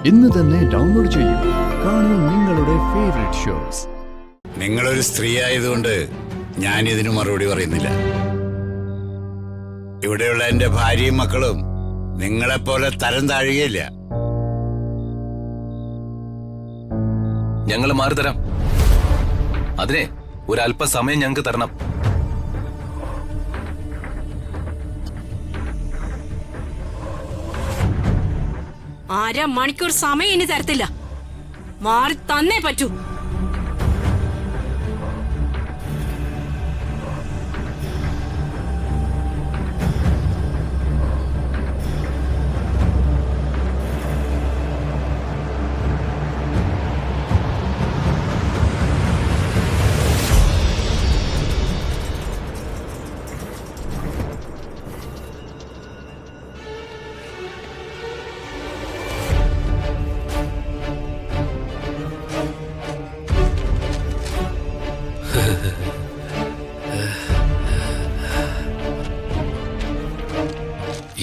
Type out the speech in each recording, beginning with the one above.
ഇന്ന് തന്നെ ഡൗൺലോഡ് ചെയ്യൂ. കാണൂ നിങ്ങളുടെ ഫേവറേറ്റ് ഷോസ്. നിങ്ങളൊരു സ്ത്രീ ആയതുകൊണ്ട് ഞാൻ ഇതിന് മറുപടി പറയുന്നില്ല. ഇവിടെയുള്ള എന്റെ ഭാര്യയും മക്കളും നിങ്ങളെപ്പോലെ തരം താഴുകയില്ല. ഞങ്ങൾ മാറിത്തരാം. അതിനെ ഒരല്പസമയം ഞങ്ങൾക്ക് തരണം. അരമണിക്കൂർ സമയം ഇനി തരത്തില്ല. മാറി തന്നേ പറ്റൂ.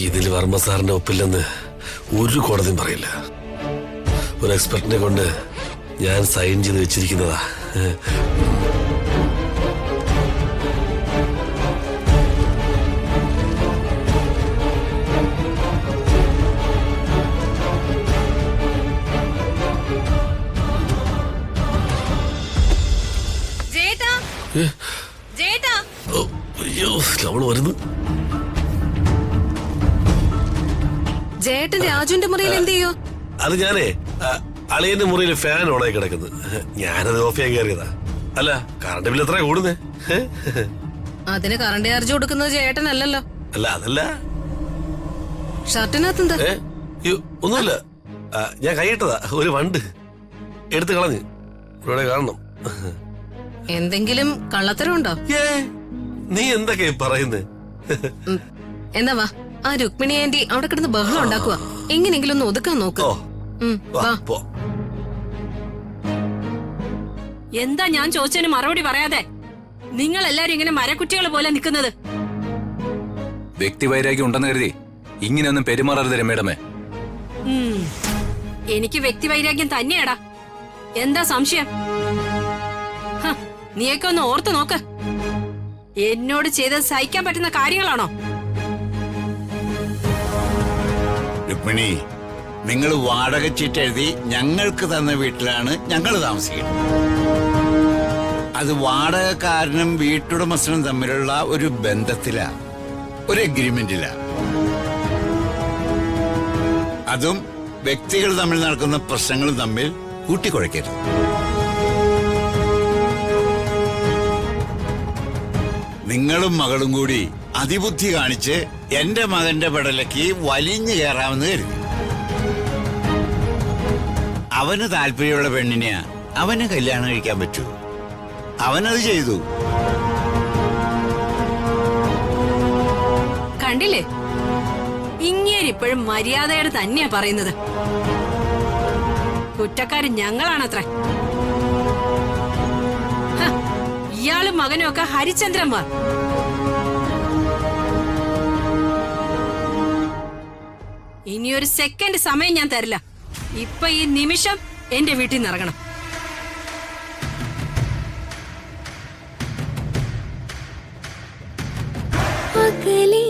ഇതിൽ വർമ്മ സാറിന്റെ ഒപ്പില്ലെന്ന് ഒരു കോടതിയും പറയില്ല. ഒരു എക്സ്പെർട്ടിനെ കൊണ്ട് ഞാൻ സൈൻ ചെയ്ത് വെച്ചിരിക്കുന്നതാ. അയ്യോ, നമ്മൾ വരുന്നു. ജേട്ടൻ രാജുവിന്റെ മുറിയിൽ എന്ത് ചെയ്യോ? അത് ഞാനേ അളിയന്റെ മുറിയിൽ ഫാൻ ഓണായി കിടക്കുന്നു. ഞാനത് ഓഫ് ചെയ്യാൻ കയറിയതാ. അല്ല, കറണ്ട് ബില്ല് എത്ര കൂടുന്നേ? അതിന് കറണ്ട് ചാർജ് കൊടുക്കുന്നത് ചേട്ടനല്ലല്ലോ. അല്ല, അതല്ല. ഷർട്ടിനകത്ത് എന്താ? ഒന്നുമില്ല, ഞാൻ കൈയിട്ടതാ. ഒരു വണ്ട് എടുത്ത് കളഞ്ഞ് ഇവിടെ കാണണം. എന്തെങ്കിലും കള്ളത്തരം ഉണ്ടോ? നീ എന്തൊക്കെയാ പറയുന്നേ? എന്നാ വാ, ആ രുക്മിണി ആന്റി അവിടെ കിടന്ന് ബഹളം ഉണ്ടാക്കുക. എങ്ങനെയെങ്കിലും ഒന്ന് ഒതുക്കാൻ നോക്ക്. എന്താ ഞാൻ ചോദിച്ചതിന് മറുപടി പറയാതെ നിങ്ങൾ എല്ലാരും ഇങ്ങനെ മരക്കുറ്റികൾ പോലെ നിൽക്കുന്നത്? വ്യക്തിവൈരാഗ്യം ഉണ്ടെന്ന് കരുതി ഇങ്ങനെയൊന്നും പെരുമാറരുത് രമേടമേ. എനിക്ക് വ്യക്തിവൈരാഗ്യം തന്നെയാടാ. എന്താ സംശയം? നീയൊക്കെ ഒന്ന് ഓർത്തു നോക്ക്. എന്നോട് ചെയ്ത് സഹിക്കാൻ പറ്റുന്ന കാര്യങ്ങളാണോ? രുക്മിണി, നിങ്ങൾ വാടക ചീട്ട് എഴുതി ഞങ്ങൾക്ക് തന്ന വീട്ടിലാണ് ഞങ്ങൾ താമസിക്കുന്നത്. അത് വാടകക്കാരനും വീട്ടുടമസ്ഥനും തമ്മിലുള്ള ഒരു ബന്ധത്തിലാ, ഒരു എഗ്രിമെന്റിലാ. അതും വ്യക്തികൾ തമ്മിൽ നടക്കുന്ന പ്രശ്നങ്ങൾ തമ്മിൽ കൂട്ടിക്കുഴയ്ക്കരുത്. നിങ്ങളും മകളും കൂടി അതിബുദ്ധി കാണിച്ച് എന്റെ മകന്റെ പെടലേക്ക് വലിഞ്ഞു കയറാമെന്ന് കരുതി. അവന് താല്പര്യമുള്ള പെണ്ണിനെ അവന് കല്യാണം കഴിക്കാൻ പറ്റൂ. അവനത് ചെയ്തു. കണ്ടില്ലേ, ഇങ്ങേരിപ്പോഴും മര്യാദയോടെ തന്നെയാ പറയുന്നത്. കുറ്റക്കാരൻ ഞങ്ങളാണത്രേ. ഇയാളും മകനും ഒക്കെ ഹരിചന്ദ്രന്മാർ. ഇനിയൊരു സെക്കൻഡ് സമയം ഞാൻ തരില്ല. ഇപ്പൊ ഈ നിമിഷം എന്റെ വീട്ടിൽ നിന്ന് ഇറങ്ങണം. അകലെ